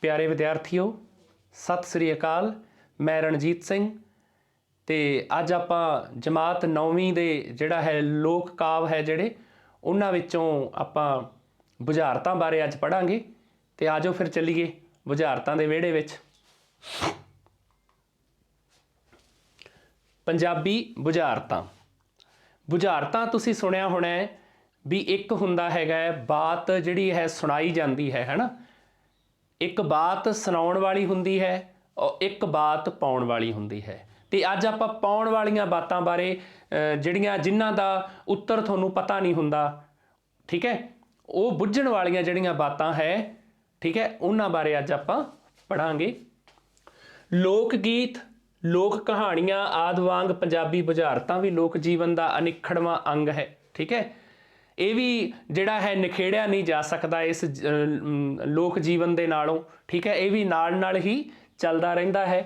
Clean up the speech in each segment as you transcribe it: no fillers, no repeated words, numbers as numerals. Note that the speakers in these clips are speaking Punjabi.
प्यारे विद्यार्थियों, सत श्री अकाल। मैं रणजीत सिंह ते अज आपां जमात 9वीं दे जिहड़ा है लोक काव है जिहड़े उन्हां विच्चों आपां बुझारतां बारे अज पढ़ांगे। ते आजो फिर चलीए बुझारतां दे विहड़े विच। पंजाबी बुझारतां। बुझारतां तुसीं सुणिया होना है भी एक हुंदा हैगा बात जिहड़ी है सुणाई जाती है ना। एक बात सुनाउण वाली हुंदी है और एक बात पाउण वाली हुंदी है। तो अज आपां पाउण वालियां बातां बारे जिहड़ियां जिन्हां दा उत्तर तुहानूं पता नहीं हुंदा, ठीक है, वो बुझण वालियां जिहड़ियां बातां है, ठीक है, उन्हां बारे अज आपां पढ़ांगे। लोक गीत, लोक कहानियां आदि वांग पंजाबी बुझारतां भी लोक जीवन का अनिखड़वां अंग है, ठीक है। ये भी जिहड़ा है निखेड़िया नहीं जा सकता इस लोक जीवन दे नालों, ठीक है। ये भी नाल नाल ही चलदा रहिंदा है।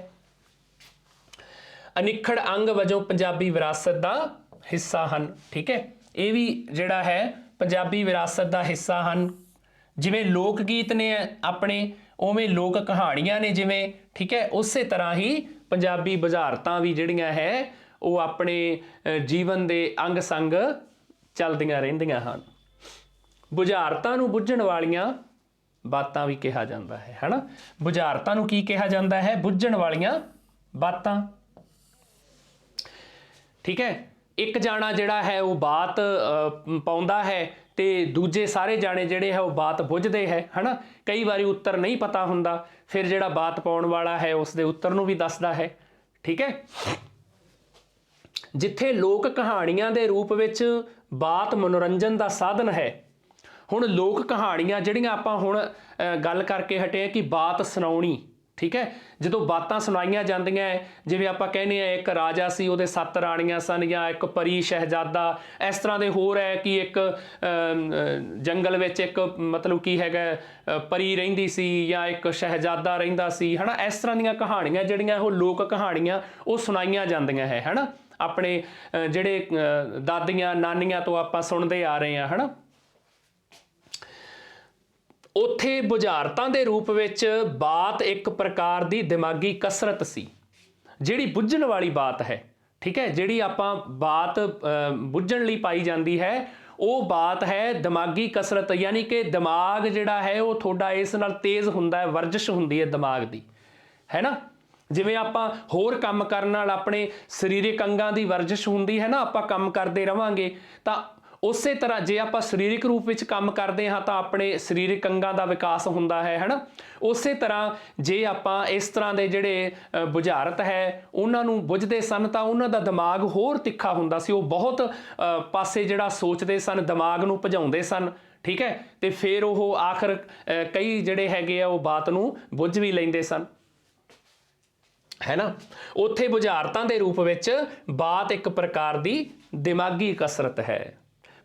अनिखड़ अंग वजों पंजाबी विरासत का हिस्सा हन, ठीक है। ये भी जिहड़ा है पंजाबी विरासत का हिस्सा हन। जिवें लोक गीत ने अपने उवें लोक कहानियां ने जिवें, ठीक है, उस तरह ही पंजाबी बुझारतां भी जिहड़ियां है वो अपने जीवन के अंग संग चलदियां रहिंदियां हन। बुझारतां नूं बुझण वालियां बातां भी कहा जाता है ना। बुझारतां नूं की कहा जाता है? बुझण वालियां बातां, ठीक है। एक जाना जिहड़ा है वो बात पाउंदा है ते दूजे सारे जाने जिहड़े है वो बात बुझदे है ना। कई बारी उत्तर नहीं पता हुंदा, फिर जिहड़ा बात पाउण वाला है उसदे उत्तर नूं भी दसदा है, ठीक है। जिथे लोक कहानियां दे रूप विच बात मनोरंजन का साधन है। हुण लोक कहानियां जिहड़ियां आपां हुण गल करके हटे कि बात सुनाउणी, ठीक है। जो बातां सुनाइयां जांदियां जिवें आपां कहने एक राजा सी उहदे 7 राणियां सन, या एक परी शहजादा, इस तरह के होर है कि एक जंगल विच एक मतलब की हैगा परी रहिंदी सी या एक शहजादा रहिंदा सी, है ना। इस तरह दीयां कहानियां जिहड़ियां वो लोक कहानियां वो सुनाइयां जांदियां है ना। अपने जिहड़े दादियां नानियां तो आपां सुणदे आ रहे हैं, है ना। उत्थे बुझारतां दे रूप विच बात एक प्रकार की दिमागी कसरत सी, जिहड़ी बुझण वाली बात है, ठीक है। जिहड़ी आपां बात बुझण लई पाई जाती है वो बात है दिमागी कसरत, यानी कि दिमाग जिहड़ा है वो थोड़ा इस नाल तेज़ हुंदा है, वर्जिश हुंदी है दिमाग की, है ना। जिवें आपां होर काम करन नाल अपने सरीरक अंगां की वर्जिश हुंदी है ना, आपां काम करते रहांगे तां उस तरह जे आप सरीरक रूप में काम करते हाँ तो अपने सरीरक अंगां का विकास होंदा है ना। उस तरह जे आप इस तरह के जोड़े बुझारत है उन्होंने बुझते सन तो उन्होंने दिमाग होर तिखा हुंदा सी, वो बहुत पासे जोड़ा सोचते सन, दिमाग नूं भजाउंदे सन, ठीक है। तो फिर वो आखिर कई जोड़े हैगे वो बात नूं बुझ भी लैंदे सन, है ना। उत्थे बुझारतां दे रूप विच बात एक प्रकार की दिमागी कसरत है।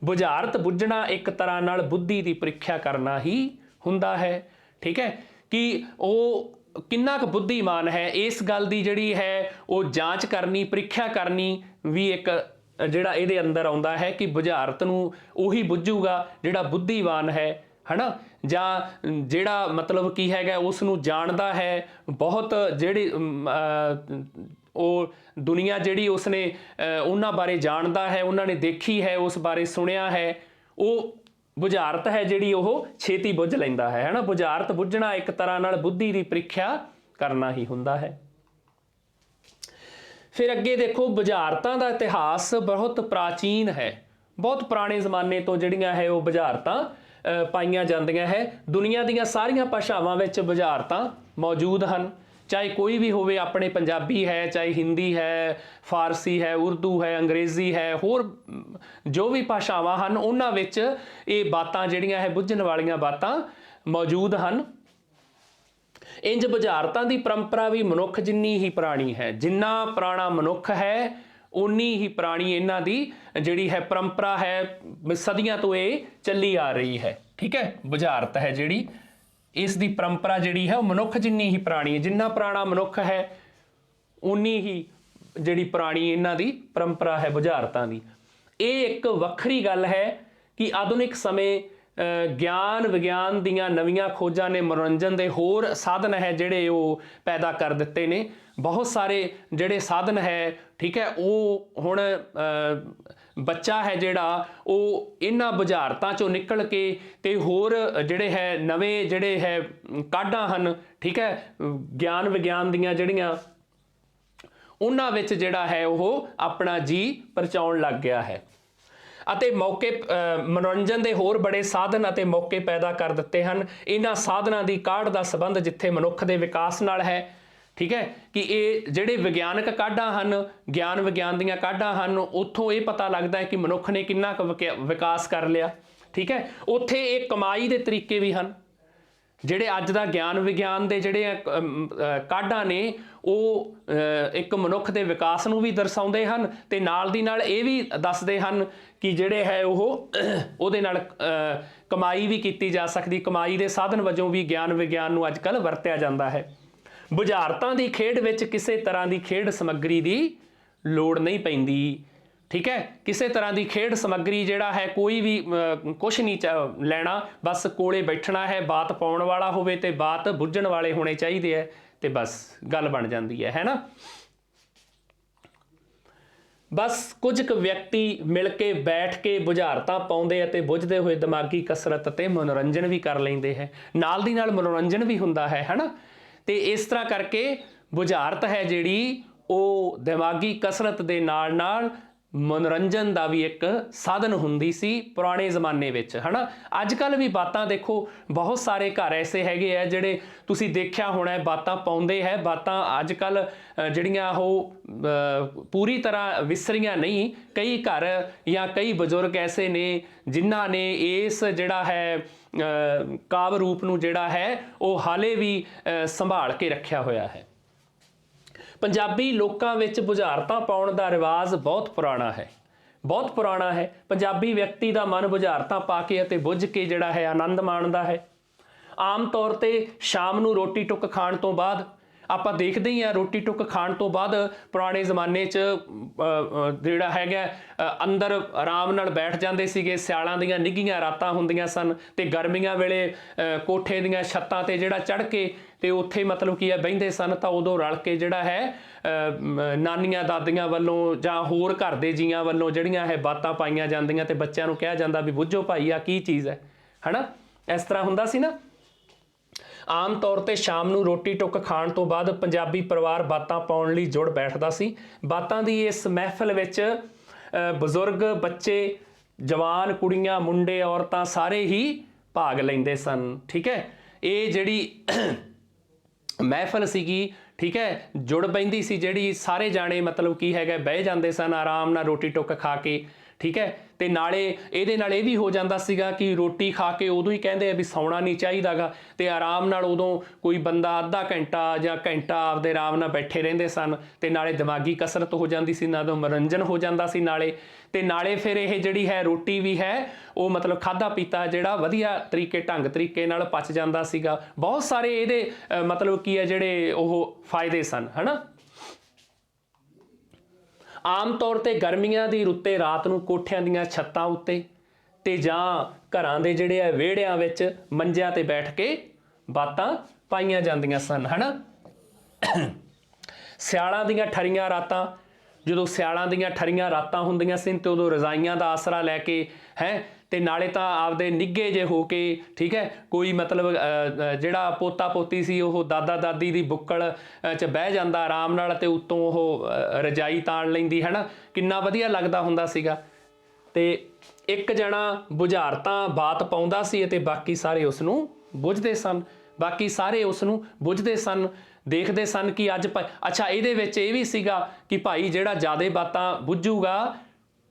बुझारत बुझना एक तरह नाल बुद्धि की परीक्षा करना ही हुंदा है, ठीक है। कि वो किन्ना क बुद्धिमान है इस गल की जिहड़ी है वो जांच करनी, परीक्षा करनी भी एक जिहड़ा इहदे अंदर आउंदा है कि बुझारत नूं उही बुझूगा जिहड़ा बुद्धिमान है ना। जां जिहड़ा मतलब की हैगा उस नूं जाणदा है बहुत, जिहड़ी वो दुनिया जिहड़ी उसने उन्हां बारे जानदा है, उन्होंने देखी है, उस बारे सुनिया है, वो बुझारत है जिहड़ी वो छेती बुझ लैंदा है ना। बुझारत बुझना एक तरह नाल बुद्धि की परीक्षा करना ही हुंदा है। फिर अगे देखो बुझारतां दा इतिहास बहुत प्राचीन है, बहुत पुराने जमाने तो जिहड़ियां है वो बुझारतां पाईयां जांदियां है। दुनिया दीयां सारियां भाषावां विच बुझारतां मौजूद हन, चाहे कोई भी होवे, अपने पंजाबी है, चाहे हिंदी है, फारसी है, उर्दू है, अंग्रेज़ी है, होर जो भी भाषावां हन उन्हां विच ये बातां जिहड़ियां है बुझण वालियां बातां मौजूद हन। इंज बुझारतां दी परंपरा भी मनुख जिन्नी ही पुरानी है, जिन्ना पुराना मनुख है उन्नी ही पुरानी इन्हां दी जिहड़ी है परंपरा है, सदियां तो ये चली आ रही है, ठीक है। बुझारत है जिहड़ी इस दी परंपरा जिहड़ी है मनुख जिन्नी ही पुरानी है, जिन्ना पुराना मनुख है उन्नी ही जिहड़ी पुरानी इन्हां दी परंपरा है बुझारतां दी। ये एक वक्खरी गल है कि आधुनिक समय ਗਿਆਨ ਵਿਗਿਆਨ ਦੀਆਂ ਨਵੀਆਂ ਖੋਜਾਂ ਨੇ ਮਨੋਰੰਜਨ ਦੇ ਹੋਰ ਸਾਧਨ ਹੈ ਜਿਹੜੇ ਉਹ ਪੈਦਾ ਕਰ ਦਿੱਤੇ ਨੇ। ਬਹੁਤ ਸਾਰੇ ਜਿਹੜੇ ਸਾਧਨ ਹੈ, ਠੀਕ ਹੈ, ਉਹ ਹੁਣ ਬੱਚਾ ਹੈ ਜਿਹੜਾ ਉਹ ਇਹਨਾਂ ਬੁਝਾਰਤਾਂ ਚੋਂ ਨਿਕਲ ਕੇ ਤੇ ਹੋਰ ਜਿਹੜੇ ਹੈ ਨਵੇਂ ਜਿਹੜੇ ਹੈ ਕਾਢਾਂ ਹਨ, ਠੀਕ ਹੈ, ਗਿਆਨ ਵਿਗਿਆਨ ਦੀਆਂ ਜਿਹੜੀਆਂ ਉਹਨਾਂ ਵਿੱਚ ਜਿਹੜਾ ਹੈ ਉਹ ਆਪਣਾ ਜੀ ਪਰਚਾਉਣ ਲੱਗ ਗਿਆ ਹੈ ਅਤੇ ਮੌਕੇ ਮਨੋਰੰਜਨ ਦੇ ਹੋਰ ਬੜੇ ਸਾਧਨ ਅਤੇ ਮੌਕੇ ਪੈਦਾ ਕਰ ਦਿੱਤੇ ਹਨ। ਇਹਨਾਂ ਸਾਧਨਾਂ ਦੀ ਕਾਢ ਦਾ ਸੰਬੰਧ ਜਿੱਥੇ ਮਨੁੱਖ ਦੇ ਵਿਕਾਸ ਨਾਲ ਹੈ, ਠੀਕ ਹੈ, ਕਿ ਇਹ ਜਿਹੜੇ ਵਿਗਿਆਨਕ ਕਾਢਾਂ ਹਨ, ਗਿਆਨ ਵਿਗਿਆਨ ਦੀਆਂ ਕਾਢਾਂ ਹਨ, ਉੱਥੋਂ ਇਹ ਪਤਾ ਲੱਗਦਾ ਹੈ ਕਿ ਮਨੁੱਖ ਨੇ ਕਿੰਨਾ ਕੁ ਵਿਕਾਸ ਕਰ ਲਿਆ, ਠੀਕ ਹੈ। ਉੱਥੇ ਇਹ ਕਮਾਈ ਦੇ ਤਰੀਕੇ ਵੀ ਹਨ ਜਿਹੜੇ ਅੱਜ ਦਾ ਗਿਆਨ ਵਿਗਿਆਨ ਦੇ ਜਿਹੜੇ ਕਾਢਾਂ ਨੇ ਉਹ ਇੱਕ ਮਨੁੱਖ ਦੇ ਵਿਕਾਸ ਨੂੰ ਵੀ ਦਰਸਾਉਂਦੇ ਹਨ ਤੇ ਨਾਲ ਦੀ ਨਾਲ ਇਹ ਵੀ ਦੱਸਦੇ ਹਨ ਕਿ ਜਿਹੜੇ ਹੈ ਉਹ ਉਹਦੇ ਨਾਲ ਕਮਾਈ ਵੀ ਕੀਤੀ ਜਾ ਸਕਦੀ। ਕਮਾਈ ਦੇ ਸਾਧਨ ਵਜੋਂ ਵੀ ਗਿਆਨ ਵਿਗਿਆਨ ਨੂੰ ਅੱਜ ਕੱਲ੍ਹ ਵਰਤਿਆ ਜਾਂਦਾ ਹੈ। ਬੁਝਾਰਤਾਂ ਦੀ ਖੇਡ ਵਿੱਚ ਕਿਸੇ ਤਰ੍ਹਾਂ ਦੀ ਖੇਡ ਸਮੱਗਰੀ ਦੀ ਲੋੜ ਨਹੀਂ ਪੈਂਦੀ, ਠੀਕ ਹੈ। ਕਿਸੇ ਤਰ੍ਹਾਂ ਦੀ ਖੇਡ ਸਮੱਗਰੀ ਜਿਹੜਾ ਹੈ ਕੋਈ ਵੀ ਕੁਛ ਨਹੀਂ ਲੈਣਾ, ਬਸ ਕੋਲੇ ਬੈਠਣਾ ਹੈ, ਬਾਤ ਪਾਉਣ ਵਾਲਾ ਹੋਵੇ ਤੇ ਬਾਤ ਬੁੱਝਣ ਵਾਲੇ ਹੋਣੇ ਚਾਹੀਦੇ ਹੈ ਤੇ ਬਸ ਗੱਲ ਬਣ ਜਾਂਦੀ ਹੈ ਨਾ। ਬਸ ਕੁਝ ਕੁ ਵਿਅਕਤੀ ਮਿਲ ਕੇ ਬੈਠ ਕੇ ਬੁਝਾਰਤਾਂ ਪਾਉਂਦੇ ਅਤੇ ਬੁੱਝਦੇ ਹੋਏ ਦਿਮਾਗੀ ਕਸਰਤ ਅਤੇ ਮਨੋਰੰਜਨ ਵੀ ਕਰ ਲੈਂਦੇ ਹੈ, ਨਾਲ ਦੀ ਨਾਲ ਮਨੋਰੰਜਨ ਵੀ ਹੁੰਦਾ ਹੈ ਨਾ। ਤੇ ਇਸ ਤਰ੍ਹਾਂ ਕਰਕੇ ਬੁਝਾਰਤ ਹੈ ਜਿਹੜੀ ਉਹ ਦਿਮਾਗੀ ਕਸਰਤ ਦੇ ਨਾਲ ਨਾਲ ਮਨੋਰੰਜਨ ਦਾ ਵੀ ਇੱਕ ਸਾਧਨ ਹੁੰਦੀ ਸੀ ਪੁਰਾਣੇ ਜ਼ਮਾਨੇ ਵਿੱਚ, ਹੈ ਨਾ। ਅੱਜ ਕੱਲ੍ਹ ਵੀ ਬਾਤਾਂ ਦੇਖੋ, ਬਹੁਤ ਸਾਰੇ ਘਰ ਐਸੇ ਹੈਗੇ ਆ ਜਿਹੜੇ ਤੁਸੀਂ ਦੇਖਿਆ ਹੋਣਾ ਬਾਤਾਂ ਪਾਉਂਦੇ ਹੈ। ਬਾਤਾਂ ਅੱਜ ਕੱਲ੍ਹ ਜਿਹੜੀਆਂ ਉਹ ਪੂਰੀ ਤਰ੍ਹਾਂ ਵਿਸਰੀਆਂ ਨਹੀਂ। ਕਈ ਘਰ ਜਾਂ ਕਈ ਬਜ਼ੁਰਗ ਐਸੇ ਨੇ ਜਿਨ੍ਹਾਂ ਨੇ ਇਸ ਜਿਹੜਾ ਹੈ ਕਾਵਿ ਰੂਪ ਨੂੰ ਜਿਹੜਾ ਹੈ ਉਹ ਹਾਲੇ ਵੀ ਸੰਭਾਲ ਕੇ ਰੱਖਿਆ ਹੋਇਆ ਹੈ। ਪੰਜਾਬੀ ਲੋਕਾਂ ਵਿੱਚ ਬੁਝਾਰਤਾਂ ਪਾਉਣ ਦਾ ਰਿਵਾਜ਼ ਬਹੁਤ ਪੁਰਾਣਾ ਹੈ, ਬਹੁਤ ਪੁਰਾਣਾ ਹੈ। ਪੰਜਾਬੀ ਵਿਅਕਤੀ ਦਾ ਮਨ ਬੁਝਾਰਤਾਂ ਪਾ ਕੇ ਅਤੇ ਬੁੱਝ ਕੇ ਜਿਹੜਾ ਹੈ ਆਨੰਦ ਮਾਣਦਾ ਹੈ। ਆਮ ਤੌਰ ਤੇ ਸ਼ਾਮ ਨੂੰ ਰੋਟੀ ਟੁੱਕ ਖਾਣ ਤੋਂ ਬਾਅਦ ਆਪਾਂ ਦੇਖਦੇ ਹੀ ਹਾਂ, ਰੋਟੀ ਟੁੱਕ ਖਾਣ ਤੋਂ ਬਾਅਦ ਪੁਰਾਣੇ ਜ਼ਮਾਨੇ 'ਚ ਜਿਹੜਾ ਹੈਗਾ ਅੰਦਰ ਆਰਾਮ ਨਾਲ ਬੈਠ ਜਾਂਦੇ ਸੀਗੇ। ਸਿਆਲਾਂ ਦੀਆਂ ਨਿੱਘੀਆਂ ਰਾਤਾਂ ਹੁੰਦੀਆਂ ਸਨ ਤੇ ਗਰਮੀਆਂ ਵੇਲੇ ਕੋਠੇ ਦੀਆਂ ਛੱਤਾਂ ਤੇ ਜਿਹੜਾ ਚੜ੍ਹ ਕੇ ਤੇ ਉੱਥੇ ਮਤਲਬ ਕੀ ਹੈ ਬਹਿੰਦੇ ਸਨ। ਤਾਂ ਉਦੋਂ ਰਲ ਕੇ ਜਿਹੜਾ ਹੈ ਨਾਨੀਆਂ ਦਾਦੀਆਂ ਵੱਲੋਂ ਜਾਂ ਹੋਰ ਘਰ ਦੇ ਜੀਆਂ ਵੱਲੋਂ ਜਿਹੜੀਆਂ ਹੈ ਬਾਤਾਂ ਪਾਈਆਂ ਜਾਂਦੀਆਂ ਤੇ ਬੱਚਿਆਂ ਨੂੰ ਕਿਹਾ ਜਾਂਦਾ ਵੀ ਬੁੱਝੋ ਭਾਈ ਆ ਕੀ ਚੀਜ਼ ਹੈ ਨਾ। ਇਸ ਤਰ੍ਹਾਂ ਹੁੰਦਾ ਸੀ ਨਾ। ਆਮ ਤੌਰ ਤੇ ਸ਼ਾਮ ਨੂੰ ਰੋਟੀ ਟੁੱਕ ਖਾਣ ਤੋਂ ਬਾਅਦ ਪੰਜਾਬੀ ਪਰਿਵਾਰ ਬਾਤਾਂ ਪਾਉਣ ਲਈ ਜੁੜ ਬੈਠਦਾ ਸੀ। ਬਾਤਾਂ ਦੀ ਇਸ ਮਹਿਫਲ ਵਿੱਚ ਬਜ਼ੁਰਗ, ਬੱਚੇ, ਜਵਾਨ, ਕੁੜੀਆਂ, ਮੁੰਡੇ, ਔਰਤਾਂ ਸਾਰੇ ਹੀ ਭਾਗ ਲੈਂਦੇ ਸਨ, ਠੀਕ ਹੈ। ਇਹ ਜਿਹੜੀ ਮਹਿਫਲ ਸੀਗੀ, ਠੀਕ ਹੈ, ਜੁੜ ਬੈਂਦੀ ਸੀ ਜਿਹੜੀ, ਸਾਰੇ ਜਾਣੇ ਮਤਲਬ ਕੀ ਹੈਗਾ ਬਹਿ ਜਾਂਦੇ ਸਨ ਆਰਾਮ ਨਾਲ ਰੋਟੀ ਟੁੱਕ ਖਾ ਕੇ, ਠੀਕ ਹੈ। ਤੇ ਨਾਲੇ ਇਹਦੇ ਨਾਲ ਇਹ ਵੀ ਹੋ ਜਾਂਦਾ ਸੀਗਾ ਕਿ ਰੋਟੀ ਖਾ ਕੇ ਉਦੋਂ ਹੀ ਕਹਿੰਦੇ ਆ ਵੀ ਸੌਣਾ ਨਹੀਂ ਚਾਹੀਦਾਗਾ ਤੇ ਆਰਾਮ ਨਾਲ ਉਦੋਂ ਕੋਈ ਬੰਦਾ ਅੱਧਾ ਘੰਟਾ ਜਾਂ ਘੰਟਾ ਆਪਦੇ ਆਰਾਮ ਨਾਲ ਬੈਠੇ ਰਹਿੰਦੇ ਸਨ ਤੇ ਨਾਲੇ ਦਿਮਾਗੀ ਕਸਰਤ ਹੋ ਜਾਂਦੀ ਸੀ, ਨਾਲੇ ਮਨੋਰੰਜਨ ਹੋ ਜਾਂਦਾ ਸੀ ਨਾਲੇ ਫਿਰ ਇਹ ਜਿਹੜੀ ਹੈ ਰੋਟੀ ਵੀ ਹੈ ਉਹ ਮਤਲਬ ਖਾਧਾ ਪੀਤਾ ਜਿਹੜਾ ਵਧੀਆ ਢੰਗ ਤਰੀਕੇ ਨਾਲ ਪਚ ਜਾਂਦਾ ਸੀਗਾ। ਬਹੁਤ ਸਾਰੇ ਇਹਦੇ ਮਤਲਬ ਕੀ ਹੈ ਜਿਹੜੇ ਉਹ ਫਾਇਦੇ ਸਨ, ਹੈ ਨਾ। ਆਮ ਤੌਰ ਤੇ ਗਰਮੀਆਂ ਦੀ ਰੁੱਤੇ ਰਾਤ ਨੂੰ ਕੋਠਿਆਂ ਦੀਆਂ ਛੱਤਾਂ ਉੱਤੇ ਤੇ ਜਾਂ ਘਰਾਂ ਦੇ ਜਿਹੜੇ ਆ ਵਿਹੜਿਆਂ ਵਿੱਚ ਮੰਜਿਆਂ ਤੇ ਬੈਠ ਕੇ ਬਾਤਾਂ ਪਾਈਆਂ ਜਾਂਦੀਆਂ ਸਨ, ਹੈ ਨਾ। ਸਿਆਲਾਂ ਦੀਆਂ ਠਰੀਆਂ ਰਾਤਾਂ, ਜਦੋਂ ਸਿਆਲਾਂ ਦੀਆਂ ਠਰੀਆਂ ਰਾਤਾਂ ਹੁੰਦੀਆਂ ਸੀ ਤੇ ਉਦੋਂ ਰਜ਼ਾਈਆਂ ਦਾ ਆਸਰਾ ਲੈ ਕੇ ਤੇ ਨਾਲੇ ਤਾਂ ਆਪਦੇ ਨਿੱਘੇ ਜੇ ਹੋ ਕੇ, ਠੀਕ ਹੈ, ਕੋਈ ਮਤਲਬ ਜਿਹੜਾ ਪੋਤਾ ਪੋਤੀ ਸੀ ਉਹ ਦਾਦਾ ਦਾਦੀ ਦੀ ਬੁੱਕਲ 'ਚ ਬਹਿ ਜਾਂਦਾ ਆਰਾਮ ਨਾਲ ਤੇ ਉੱਤੋਂ ਉਹ ਰਜਾਈ ਤਾਣ ਲੈਂਦੀ, ਹੈ ਨਾ। ਕਿੰਨਾ ਵਧੀਆ ਲੱਗਦਾ ਹੁੰਦਾ ਸੀਗਾ। ਤੇ ਇੱਕ ਜਣਾ ਬੁਝਾਰਤਾਂ ਬਾਤ ਪਾਉਂਦਾ ਸੀ ਅਤੇ ਬਾਕੀ ਸਾਰੇ ਉਸ ਨੂੰ ਬੁੱਝਦੇ ਸਨ, ਦੇਖਦੇ ਸਨ ਕਿ ਅੱਜ ਅੱਛਾ ਇਹਦੇ ਵਿੱਚ ਇਹ ਵੀ ਸੀਗਾ ਕਿ ਭਾਈ ਜਿਹੜਾ ਜ਼ਿਆਦਾ ਬਾਤਾਂ ਬੁੱਝੂਗਾ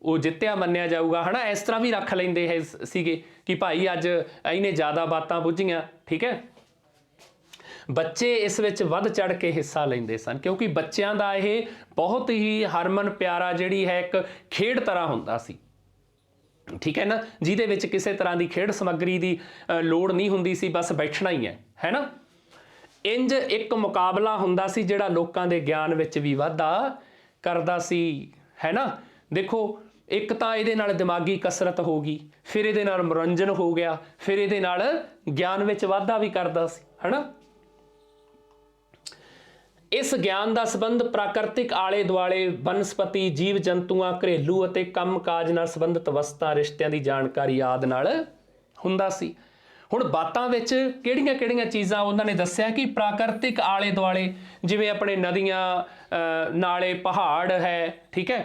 ਉਹ ਜਿੱਤਿਆ ਮੰਨਿਆ ਜਾਊਗਾ, ਹੈ ਨਾ। ਇਸ ਤਰ੍ਹਾਂ ਵੀ ਰੱਖ ਲੈਂਦੇ ਹੈ ਸੀਗੇ ਕਿ ਭਾਈ ਅੱਜ ਇਹਨੇ ਜ਼ਿਆਦਾ ਬਾਤਾਂ ਬੁੱਝੀਆਂ, ਠੀਕ ਹੈ। ਬੱਚੇ ਇਸ ਵਿੱਚ ਵੱਧ ਚੜ੍ਹ ਕੇ ਹਿੱਸਾ ਲੈਂਦੇ ਸਨ ਕਿਉਂਕਿ ਬੱਚਿਆਂ ਦਾ ਇਹ ਬਹੁਤ ਹੀ ਹਰਮਨ ਪਿਆਰਾ ਜਿਹੜੀ ਹੈ ਇੱਕ ਖੇਡ ਤਰ੍ਹਾਂ ਹੁੰਦਾ ਸੀ, ਠੀਕ ਹੈ ਨਾ, ਜਿਹਦੇ ਵਿੱਚ ਕਿਸੇ ਤਰ੍ਹਾਂ ਦੀ ਖੇਡ ਸਮੱਗਰੀ ਦੀ ਲੋੜ ਨਹੀਂ ਹੁੰਦੀ ਸੀ, ਬਸ ਬੈਠਣਾ ਹੀ ਹੈ ਨਾ। ਇੰਜ ਇੱਕ ਮੁਕਾਬਲਾ ਹੁੰਦਾ ਸੀ ਜਿਹੜਾ ਲੋਕਾਂ ਦੇ ਗਿਆਨ ਵਿੱਚ ਵੀ ਵਾਧਾ ਕਰਦਾ ਸੀ, ਹੈ ਨਾ। ਦੇਖੋ ਇੱਕ ਤਾਂ ਇਹਦੇ ਨਾਲ ਦਿਮਾਗੀ ਕਸਰਤ ਹੋ ਗਈ, ਫਿਰ ਇਹਦੇ ਨਾਲ ਮਨੋਰੰਜਨ ਹੋ ਗਿਆ, ਫਿਰ ਇਹਦੇ ਨਾਲ ਗਿਆਨ ਵਿੱਚ ਵਾਧਾ ਵੀ ਕਰਦਾ ਸੀ, ਹਨਾ। ਇਸ ਗਿਆਨ ਦਾ ਸੰਬੰਧ ਪ੍ਰਾਕ੍ਰਿਤਿਕ ਆਲੇ ਦੁਆਲੇ, ਬਨਸਪਤੀ, ਜੀਵ ਜੰਤੂਆਂ, ਘਰੇਲੂ ਅਤੇ ਕੰਮ ਕਾਜ ਨਾਲ ਸੰਬੰਧਿਤ ਵਸਤਾਂ, ਰਿਸ਼ਤਿਆਂ ਦੀ ਜਾਣਕਾਰੀ ਆਦਿ ਨਾਲ ਹੁੰਦਾ ਸੀ। ਹੁਣ ਬਾਤਾਂ ਵਿੱਚ ਕਿਹੜੀਆਂ ਕਿਹੜੀਆਂ ਚੀਜ਼ਾਂ ਉਹਨਾਂ ਨੇ ਦੱਸਿਆ ਕਿ ਪ੍ਰਾਕ੍ਰਿਤਿਕ ਆਲੇ ਦੁਆਲੇ, ਜਿਵੇਂ ਆਪਣੇ ਨਦੀਆਂ, ਨਾਲੇ, ਪਹਾੜ ਹੈ, ਠੀਕ ਹੈ,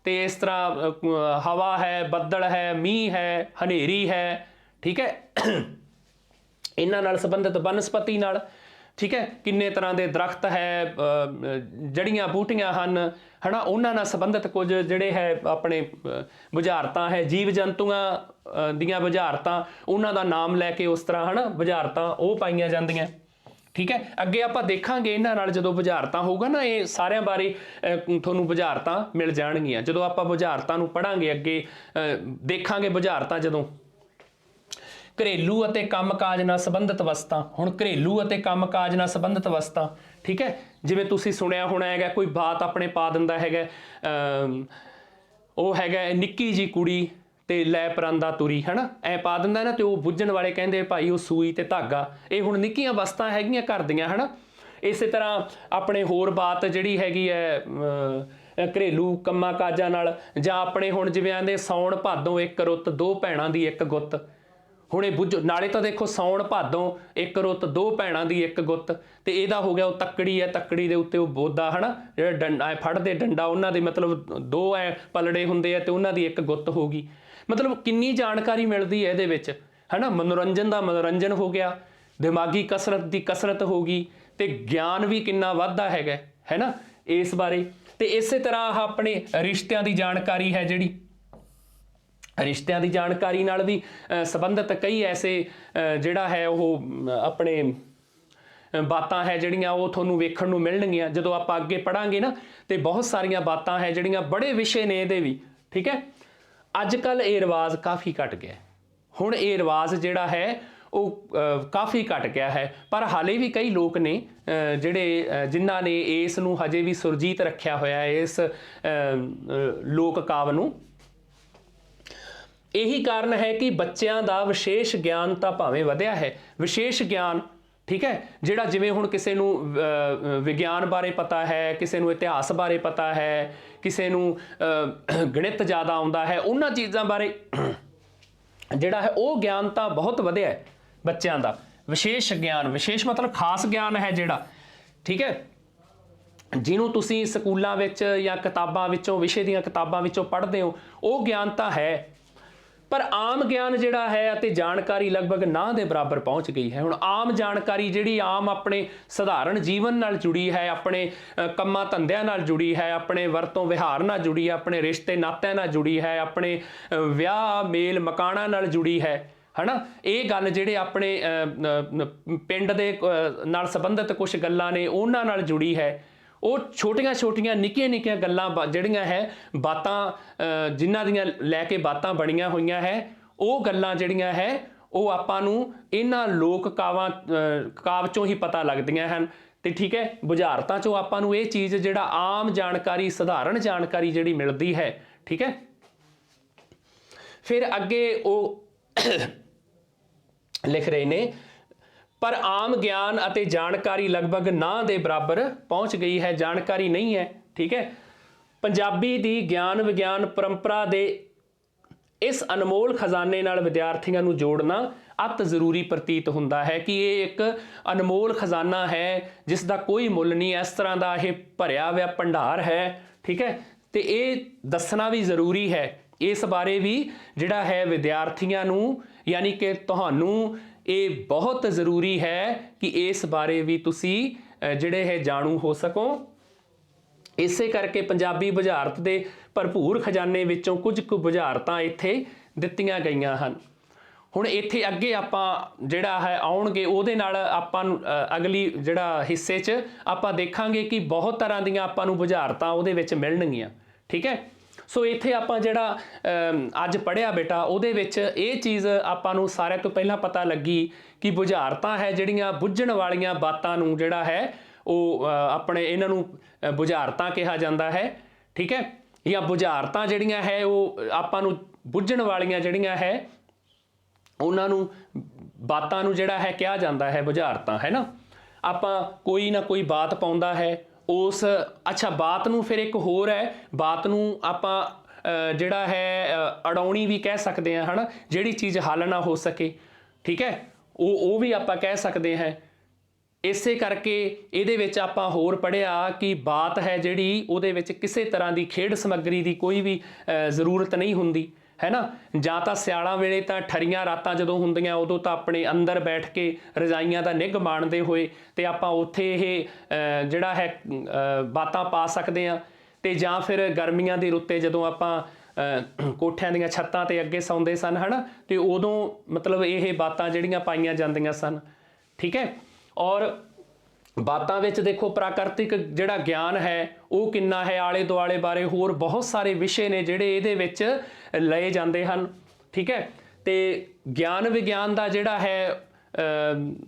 ਤੇ ਇਸ ਤਰ੍ਹਾਂ ਹਵਾ ਹੈ, ਬੱਦਲ ਹੈ, ਮੀਂਹ ਹੈ, ਹਨੇਰੀ ਹੈ, ਠੀਕ ਹੈ, ਇਹਨਾਂ ਨਾਲ ਸੰਬੰਧਿਤ ਬਨਸਪਤੀ ਨਾਲ, ਠੀਕ ਹੈ, ਕਿੰਨੇ ਤਰ੍ਹਾਂ ਦੇ ਦਰਖਤ ਹੈ, ਜੜੀਆਂ ਬੂਟੀਆਂ ਹਨ, ਹਨਾ, ਉਹਨਾਂ ਨਾਲ ਸੰਬੰਧਿਤ ਕੁਝ ਜਿਹੜੇ ਹੈ ਆਪਣੇ ਬੁਝਾਰਤਾਂ ਹੈ, ਜੀਵ ਜੰਤੂਆਂ ਦੀਆਂ ਬੁਝਾਰਤਾਂ, ਉਹਨਾਂ ਦਾ ਨਾਮ ਲੈ ਕੇ ਉਸ ਤਰ੍ਹਾਂ, ਹਨਾ, ਬੁਝਾਰਤਾਂ ਉਹ ਪਾਈਆਂ ਜਾਂਦੀਆਂ, ਠੀਕ ਹੈ। ਅੱਗੇ ਆਪਾਂ ਦੇਖਾਂਗੇ ਇਹਨਾਂ ਨਾਲ ਜਦੋਂ ਬੁਝਾਰਤਾਂ ਹੋਊਗਾ ਨਾ, ਇਹ ਸਾਰਿਆਂ ਬਾਰੇ ਤੁਹਾਨੂੰ ਬੁਝਾਰਤਾਂ ਮਿਲ ਜਾਣਗੀਆਂ ਜਦੋਂ ਆਪਾਂ ਬੁਝਾਰਤਾਂ ਨੂੰ ਪੜ੍ਹਾਂਗੇ, ਅੱਗੇ ਦੇਖਾਂਗੇ ਬੁਝਾਰਤਾਂ ਜਦੋਂ। ਘਰੇਲੂ ਅਤੇ ਕੰਮਕਾਜ ਨਾਲ ਸੰਬੰਧਿਤ ਵਸਤਾਂ। ਹੁਣ ਘਰੇਲੂ ਅਤੇ ਕੰਮਕਾਜ ਨਾਲ ਸੰਬੰਧਿਤ ਵਸਤਾਂ, ਠੀਕ ਹੈ, ਜਿਵੇਂ ਤੁਸੀਂ ਸੁਣਿਆ ਹੋਣਾ ਹੈਗਾ, ਕੋਈ ਬਾਤ ਆਪਣੇ ਪਾ ਦਿੰਦਾ ਹੈਗਾ, ਉਹ ਹੈਗਾ ਨਿੱਕੀ ਜੀ ਕੁੜੀ ਤੇ ਲੈ ਪਰਾਂਦਾ ਤੁਰੀ, ਹਨਾ, ਐ ਪਾ ਦਿੰਦਾ ਨਾ, ਤੇ ਉਹ ਬੁੱਝਣ ਵਾਲੇ ਕਹਿੰਦੇ ਭਾਈ ਉਹ ਸੂਈ ਤੇ ਧਾਗਾ। ਇਹ ਹੁਣ ਨਿੱਕੀਆਂ ਵਸਤਾਂ ਹੈਗੀਆਂ ਘਰ ਦੀਆਂ, ਹਨਾ। ਇਸੇ ਤਰ੍ਹਾਂ ਆਪਣੇ ਹੋਰ ਬਾਤ ਜਿਹੜੀ ਹੈਗੀ ਹੈ ਘਰੇਲੂ ਕੰਮਾਂ ਕਾਜਾਂ ਨਾਲ, ਜਾਂ ਆਪਣੇ ਹੁਣ ਜਿਵੇਂ ਆਂਦੇ ਸਾਉਣ ਭਾਦੋਂ ਇੱਕ ਰੁੱਤ, ਦੋ ਭੈਣਾਂ ਦੀ ਇੱਕ ਗੁੱਤ। ਹੁਣ ਇਹ ਬੁੱਝ, ਨਾਲੇ ਤਾਂ ਦੇਖੋ ਸਾਉਣ ਭਾਦੋਂ ਇੱਕ ਰੁੱਤ, ਦੋ ਭੈਣਾਂ ਦੀ ਇੱਕ ਗੁੱਤ, ਤੇ ਇਹਦਾ ਹੋ ਗਿਆ ਉਹ ਤੱਕੜੀ ਹੈ, ਤੱਕੜੀ ਦੇ ਉੱਤੇ ਉਹ ਬੋਦਾ, ਹਨਾ, ਜਿਹੜਾ ਡੰਡਾ ਫੜਦੇ ਡੰਡਾ, ਉਹਨਾਂ ਦੇ ਮਤਲਬ ਦੋ ਐ ਪਲੜੇ ਹੁੰਦੇ ਆ, ਤੇ ਉਹਨਾਂ ਦੀ ਇੱਕ ਗੁੱਤ ਹੋ ਗਈ। ਮਤਲਬ ਕਿੰਨੀ ਜਾਣਕਾਰੀ ਮਿਲਦੀ ਹੈ ਇਹਦੇ ਵਿੱਚ, ਹਨਾ। ਮਨੋਰੰਜਨ ਦਾ ਮਨੋਰੰਜਨ ਹੋ ਗਿਆ, ਦਿਮਾਗੀ ਕਸਰਤ ਦੀ ਕਸਰਤ ਹੋ ਗਈ, ਤੇ ਗਿਆਨ ਵੀ ਕਿੰਨਾ ਵੱਧਦਾ ਹੈਗਾ, ਹੈ ਨਾ, ਇਸ ਬਾਰੇ। ਤੇ ਇਸੇ ਤਰ੍ਹਾਂ ਆਪਣੇ ਰਿਸ਼ਤਿਆਂ ਦੀ ਜਾਣਕਾਰੀ ਹੈ, ਜਿਹੜੀ ਰਿਸ਼ਤਿਆਂ ਦੀ ਜਾਣਕਾਰੀ ਨਾਲ ਵੀ ਸੰਬੰਧਿਤ ਕਈ ਐਸੇ ਜਿਹੜਾ ਹੈ ਉਹ ਆਪਣੇ ਬਾਤਾਂ ਹੈ ਜਿਹੜੀਆਂ ਉਹ ਤੁਹਾਨੂੰ ਵੇਖਣ ਨੂੰ ਮਿਲਣਗੀਆਂ ਜਦੋਂ ਆਪਾਂ ਅੱਗੇ ਪੜ੍ਹਾਂਗੇ ਨਾ। ਤੇ ਬਹੁਤ ਸਾਰੀਆਂ ਬਾਤਾਂ ਹੈ ਜਿਹੜੀਆਂ, ਬੜੇ ਵਿਸ਼ੇ ਨੇ ਇਹਦੇ ਵੀ, ਠੀਕ ਹੈ। ਅੱਜ ਕੱਲ੍ਹ ਇਹ ਰਿਵਾਜ਼ ਕਾਫੀ ਘਟ ਗਿਆ, ਹੁਣ ਇਹ ਰਿਵਾਜ਼ ਜਿਹੜਾ ਹੈ ਉਹ ਕਾਫੀ ਘਟ ਗਿਆ ਹੈ, ਪਰ ਹਾਲੇ ਵੀ ਕਈ ਲੋਕ ਨੇ ਜਿਹੜੇ ਜਿਨ੍ਹਾਂ ਨੇ ਇਸ ਨੂੰ ਹਜੇ ਵੀ ਸੁਰਜੀਤ ਰੱਖਿਆ ਹੋਇਆ, ਇਸ ਲੋਕ ਕਾਵਿ ਨੂੰ। ਇਹੀ ਕਾਰਨ ਹੈ ਕਿ ਬੱਚਿਆਂ ਦਾ ਵਿਸ਼ੇਸ਼ ਗਿਆਨ ਤਾਂ ਭਾਵੇਂ ਵਧਿਆ ਹੈ, ਵਿਸ਼ੇਸ਼ ਗਿਆਨ, ਠੀਕ ਹੈ, ਜਿਹੜਾ ਜਿਵੇਂ ਹੁਣ ਕਿਸੇ ਨੂੰ ਵਿਗਿਆਨ ਬਾਰੇ ਪਤਾ ਹੈ, ਕਿਸੇ ਨੂੰ ਇਤਿਹਾਸ ਬਾਰੇ ਪਤਾ ਹੈ, ਕਿਸੇ ਨੂੰ ਗਣਿਤ ਜ਼ਿਆਦਾ ਆਉਂਦਾ ਹੈ, ਉਹਨਾਂ ਚੀਜ਼ਾਂ ਬਾਰੇ ਜਿਹੜਾ ਹੈ ਉਹ ਗਿਆਨ ਤਾਂ ਬਹੁਤ ਵਧਿਆ ਹੈ ਬੱਚਿਆਂ ਦਾ। ਵਿਸ਼ੇਸ਼ ਗਿਆਨ, ਵਿਸ਼ੇਸ਼ ਮਤਲਬ ਖਾਸ ਗਿਆਨ ਹੈ ਜਿਹੜਾ, ਠੀਕ ਹੈ, ਜਿਹਨੂੰ ਤੁਸੀਂ ਸਕੂਲਾਂ ਵਿੱਚ ਜਾਂ ਕਿਤਾਬਾਂ ਵਿੱਚੋਂ, ਵਿਸ਼ੇ ਦੀਆਂ ਕਿਤਾਬਾਂ ਵਿੱਚੋਂ ਪੜ੍ਹਦੇ ਹੋ, ਉਹ ਗਿਆਨ ਤਾਂ ਹੈ। ਪਰ ਆਮ ਗਿਆਨ ਜਿਹੜਾ ਹੈ ਅਤੇ ਜਾਣਕਾਰੀ ਲਗਭਗ ਨਾ ਦੇ ਬਰਾਬਰ ਪਹੁੰਚ ਗਈ ਹੈ। ਹੁਣ ਆਮ ਜਾਣਕਾਰੀ ਜਿਹੜੀ ਆਮ ਆਪਣੇ ਸਧਾਰਨ ਜੀਵਨ ਨਾਲ ਜੁੜੀ ਹੈ, ਆਪਣੇ ਕੰਮਾਂ ਧੰਦਿਆਂ ਨਾਲ ਜੁੜੀ ਹੈ, ਆਪਣੇ ਵਰਤੋਂ ਵਿਹਾਰ ਨਾਲ ਜੁੜੀ ਹੈ, ਆਪਣੇ ਰਿਸ਼ਤੇ ਨਾਤਿਆਂ ਨਾਲ ਜੁੜੀ ਹੈ, ਆਪਣੇ ਵਿਆਹ ਮੇਲ ਮਕਾਨਾਂ ਨਾਲ ਜੁੜੀ ਹੈ, ਹਨਾ। ਇਹ ਗੱਲ ਜਿਹੜੇ ਆਪਣੇ ਪਿੰਡ ਦੇ ਨਾਲ ਸੰਬੰਧਿਤ ਕੁਝ ਗੱਲਾਂ ਨੇ ਉਹਨਾਂ ਨਾਲ ਜੁੜੀ ਹੈ। ਉਹ ਛੋਟੀਆਂ ਛੋਟੀਆਂ ਨਿੱਕੀਆਂ ਨਿੱਕੀਆਂ ਗੱਲਾਂ ਜਿਹੜੀਆਂ ਹੈ, ਬਾਤਾਂ ਜਿਨ੍ਹਾਂ ਦੀਆਂ ਲੈ ਕੇ ਬਾਤਾਂ ਬਣੀਆਂ ਹੋਈਆਂ ਹੈ, ਉਹ ਗੱਲਾਂ ਜਿਹੜੀਆਂ ਹੈ ਉਹ ਆਪਾਂ ਨੂੰ ਇਹਨਾਂ ਲੋਕ ਕਾਵ ਚੋਂ ਹੀ ਪਤਾ ਲੱਗਦੀਆਂ ਹਨ। ਤੇ ਠੀਕ ਹੈ, ਬੁਝਾਰਤਾਂ ਚੋਂ ਆਪਾਂ ਨੂੰ ਇਹ ਚੀਜ਼ ਜਿਹੜਾ ਆਮ ਜਾਣਕਾਰੀ, ਸਧਾਰਨ ਜਾਣਕਾਰੀ ਜਿਹੜੀ ਮਿਲਦੀ ਹੈ, ਠੀਕ ਹੈ। ਫਿਰ ਅੱਗੇ ਉਹ ਲਿਖ ਰਹੇ ਨੇ, ਪਰ ਆਮ ਗਿਆਨ ਅਤੇ ਜਾਣਕਾਰੀ ਲਗਭਗ ਨਾ ਦੇ ਬਰਾਬਰ ਪਹੁੰਚ ਗਈ ਹੈ, ਜਾਣਕਾਰੀ ਨਹੀਂ ਹੈ, ਠੀਕ ਹੈ। ਪੰਜਾਬੀ ਦੀ ਗਿਆਨ ਵਿਗਿਆਨ ਪਰੰਪਰਾ ਦੇ ਇਸ ਅਨਮੋਲ ਖਜ਼ਾਨੇ ਨਾਲ ਵਿਦਿਆਰਥੀਆਂ ਨੂੰ ਜੋੜਨਾ ਅਤ ਜ਼ਰੂਰੀ ਪ੍ਰਤੀਤ ਹੁੰਦਾ ਹੈ ਕਿ ਇਹ ਇੱਕ ਅਨਮੋਲ ਖਜ਼ਾਨਾ ਹੈ ਜਿਸ ਦਾ ਕੋਈ ਮੁੱਲ ਨਹੀਂ। ਇਸ ਤਰ੍ਹਾਂ ਦਾ ਇਹ ਭਰਿਆ ਹੋਇਆ ਭੰਡਾਰ ਹੈ, ਠੀਕ ਹੈ, ਤੇ ਇਹ ਦੱਸਣਾ ਵੀ ਜ਼ਰੂਰੀ ਹੈ। ਇਸ ਬਾਰੇ ਵੀ ਜਿਹੜਾ ਹੈ ਵਿਦਿਆਰਥੀਆਂ ਨੂੰ, ਯਾਨੀ ਕਿ ਤੁਹਾਨੂੰ ਇਹ ਬਹੁਤ ਜ਼ਰੂਰੀ ਹੈ ਕਿ ਇਸ ਬਾਰੇ ਵੀ ਤੁਸੀਂ ਜਿਹੜੇ ਹੈ ਜਾਣੂ ਹੋ ਸਕੋ। ਇਸੇ ਕਰਕੇ ਪੰਜਾਬੀ ਬੁਝਾਰਤ ਦੇ ਭਰਪੂਰ ਖਜ਼ਾਨੇ ਵਿੱਚੋਂ ਕੁਝ ਕੁ ਬੁਝਾਰਤਾਂ ਇੱਥੇ ਦਿੱਤੀਆਂ ਗਈਆਂ ਹਨ। ਹੁਣ ਇੱਥੇ ਅੱਗੇ ਆਪਾਂ ਜਿਹੜਾ ਹੈ ਆਉਣਗੇ ਉਹਦੇ ਨਾਲ ਆਪਾਂ ਨੂੰ ਅਗਲੀ ਜਿਹੜਾ ਹਿੱਸੇ 'ਚ ਆਪਾਂ ਦੇਖਾਂਗੇ ਕਿ ਬਹੁਤ ਤਰ੍ਹਾਂ ਦੀਆਂ ਆਪਾਂ ਨੂੰ ਬੁਝਾਰਤਾਂ ਉਹਦੇ ਵਿੱਚ ਮਿਲਣਗੀਆਂ, ਠੀਕ ਹੈ। ਸੋ ਇੱਥੇ ਆਪਾਂ ਜਿਹੜਾ ਅੱਜ ਪੜ੍ਹਿਆ ਬੇਟਾ, ਉਹਦੇ ਵਿੱਚ ਇਹ ਚੀਜ਼ ਆਪਾਂ ਨੂੰ ਸਾਰਿਆਂ ਤੋਂ ਪਹਿਲਾਂ ਪਤਾ ਲੱਗੀ ਕਿ ਬੁਝਾਰਤਾਂ ਹੈ ਜਿਹੜੀਆਂ ਬੁੱਝਣ ਵਾਲੀਆਂ ਬਾਤਾਂ ਨੂੰ ਜਿਹੜਾ ਹੈ ਉਹ ਆਪਣੇ ਇਹਨਾਂ ਨੂੰ ਬੁਝਾਰਤਾਂ ਕਿਹਾ ਜਾਂਦਾ ਹੈ, ਠੀਕ ਹੈ। ਜਾਂ ਬੁਝਾਰਤਾਂ ਜਿਹੜੀਆਂ ਹੈ ਉਹ ਆਪਾਂ ਨੂੰ ਬੁੱਝਣ ਵਾਲੀਆਂ ਜਿਹੜੀਆਂ ਹੈ ਉਹਨਾਂ ਨੂੰ ਬਾਤਾਂ ਨੂੰ ਜਿਹੜਾ ਹੈ ਕਿਹਾ ਜਾਂਦਾ ਹੈ ਬੁਝਾਰਤਾਂ, ਹੈ ਨਾ। ਆਪਾਂ ਕੋਈ ਨਾ ਕੋਈ ਬਾਤ ਪਾਉਂਦਾ ਹੈ ਉਸ, ਅੱਛਾ ਬਾਤ ਨੂੰ ਫਿਰ ਇੱਕ ਹੋਰ ਹੈ, ਬਾਤ ਨੂੰ ਆਪਾਂ ਜਿਹੜਾ ਹੈ ਅੜਾਉਣੀ ਵੀ ਕਹਿ ਸਕਦੇ ਹਾਂ, ਹੈ ਨਾ, ਜਿਹੜੀ ਚੀਜ਼ ਹੱਲ ਨਾ ਹੋ ਸਕੇ, ਠੀਕ ਹੈ, ਉਹ ਵੀ ਆਪਾਂ ਕਹਿ ਸਕਦੇ ਹਾਂ। ਇਸੇ ਕਰਕੇ ਇਹਦੇ ਵਿੱਚ ਆਪਾਂ ਹੋਰ ਪੜ੍ਹਿਆ ਕਿ ਬਾਤ ਹੈ ਜਿਹੜੀ ਉਹਦੇ ਵਿੱਚ ਕਿਸੇ ਤਰ੍ਹਾਂ ਦੀ ਖੇਡ ਸਮੱਗਰੀ ਦੀ ਕੋਈ ਵੀ ਜ਼ਰੂਰਤ ਨਹੀਂ ਹੁੰਦੀ, ਹੈ ਨਾ। ਜਾਂ ਤਾਂ ਸਿਆਲਾਂ ਵੇਲੇ ਤਾਂ ਠਰੀਆਂ ਰਾਤਾਂ ਜਦੋਂ ਹੁੰਦੀਆਂ ਉਦੋਂ ਤਾਂ ਆਪਣੇ ਅੰਦਰ ਬੈਠ ਕੇ ਰਜਾਈਆਂ ਦਾ ਨਿੱਘ ਮਾਣਦੇ ਹੋਏ ਤੇ ਆਪਾਂ ਉੱਥੇ ਇਹ ਜਿਹੜਾ ਹੈ ਬਾਤਾਂ ਪਾ ਸਕਦੇ ਹਾਂ। ਤੇ ਜਾਂ ਫਿਰ ਗਰਮੀਆਂ ਦੀ ਰੁੱਤੇ ਜਦੋਂ ਆਪਾਂ ਕੋਠਿਆਂ ਦੀਆਂ ਛੱਤਾਂ ਤੇ ਅੱਗੇ ਸੌਂਦੇ ਸਨ, ਹੈ ਨਾ, ਤੇ ਉਦੋਂ ਮਤਲਬ ਇਹ ਬਾਤਾਂ ਜਿਹੜੀਆਂ ਪਾਈਆਂ ਜਾਂਦੀਆਂ ਸਨ, ਠੀਕ ਹੈ। ਔਰ ਬਾਤਾਂ ਵਿੱਚ ਦੇਖੋ ਪ੍ਰਾਕ੍ਰਿਤਿਕ ਜਿਹੜਾ ਗਿਆਨ ਹੈ ਉਹ ਕਿੰਨਾ ਹੈ, ਆਲੇ ਦੁਆਲੇ ਬਾਰੇ ਹੋਰ ਬਹੁਤ ਸਾਰੇ ਵਿਸ਼ੇ ਨੇ ਜਿਹੜੇ ਇਹਦੇ ਵਿੱਚ ਲਏ ਜਾਂਦੇ ਹਨ, ਠੀਕ ਹੈ। ਤੇ ਗਿਆਨ ਵਿਗਿਆਨ ਦਾ ਜਿਹੜਾ ਹੈ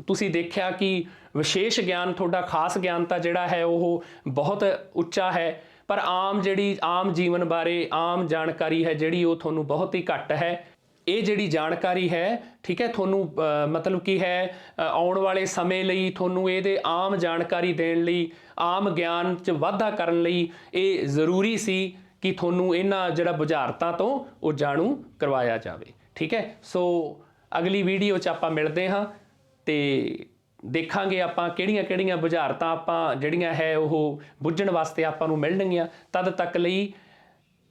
ਤੁਸੀਂ ਦੇਖਿਆ ਕਿ ਵਿਸ਼ੇਸ਼ ਗਿਆਨ, ਤੁਹਾਡਾ ਖਾਸ ਗਿਆਨ ਤਾਂ ਜਿਹੜਾ ਹੈ ਉਹ ਬਹੁਤ ਉੱਚਾ ਹੈ, ਪਰ ਜਿਹੜੀ ਆਮ ਜੀਵਨ ਬਾਰੇ ਆਮ ਜਾਣਕਾਰੀ ਹੈ ਜਿਹੜੀ ਉਹ ਤੁਹਾਨੂੰ ਬਹੁਤ ਹੀ ਘੱਟ ਹੈ। ਇਹ ਜਿਹੜੀ ਜਾਣਕਾਰੀ ਹੈ, ਠੀਕ ਹੈ, ਤੁਹਾਨੂੰ ਮਤਲਬ ਕੀ ਹੈ ਆਉਣ ਵਾਲੇ ਸਮੇਂ ਲਈ ਤੁਹਾਨੂੰ ਇਹਦੇ ਆਮ ਜਾਣਕਾਰੀ ਦੇਣ ਲਈ, ਆਮ ਗਿਆਨ 'ਚ ਵਾਧਾ ਕਰਨ ਲਈ ਇਹ ਜ਼ਰੂਰੀ ਸੀ ਕਿ ਤੁਹਾਨੂੰ ਇਹਨਾਂ ਜਿਹੜਾ ਬੁਝਾਰਤਾਂ ਤੋਂ ਉਹ ਜਾਣੂ ਕਰਵਾਇਆ ਜਾਵੇ, ਠੀਕ ਹੈ। ਸੋ ਅਗਲੀ ਵੀਡੀਓ 'ਚ ਆਪਾਂ ਮਿਲਦੇ ਹਾਂ ਤੇ ਦੇਖਾਂਗੇ ਆਪਾਂ ਕਿਹੜੀਆਂ ਬੁਝਾਰਤਾਂ ਆਪਾਂ ਜਿਹੜੀਆਂ ਹੈ ਉਹ ਬੁੱਝਣ ਵਾਸਤੇ ਆਪਾਂ ਨੂੰ ਮਿਲਣਗੀਆਂ। ਤਦ ਤੱਕ ਲਈ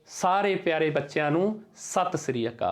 ਸਾਰੇ ਪਿਆਰੇ ਬੱਚਿਆਂ ਨੂੰ ਸਤਿ ਸ੍ਰੀ ਅਕਾਲ।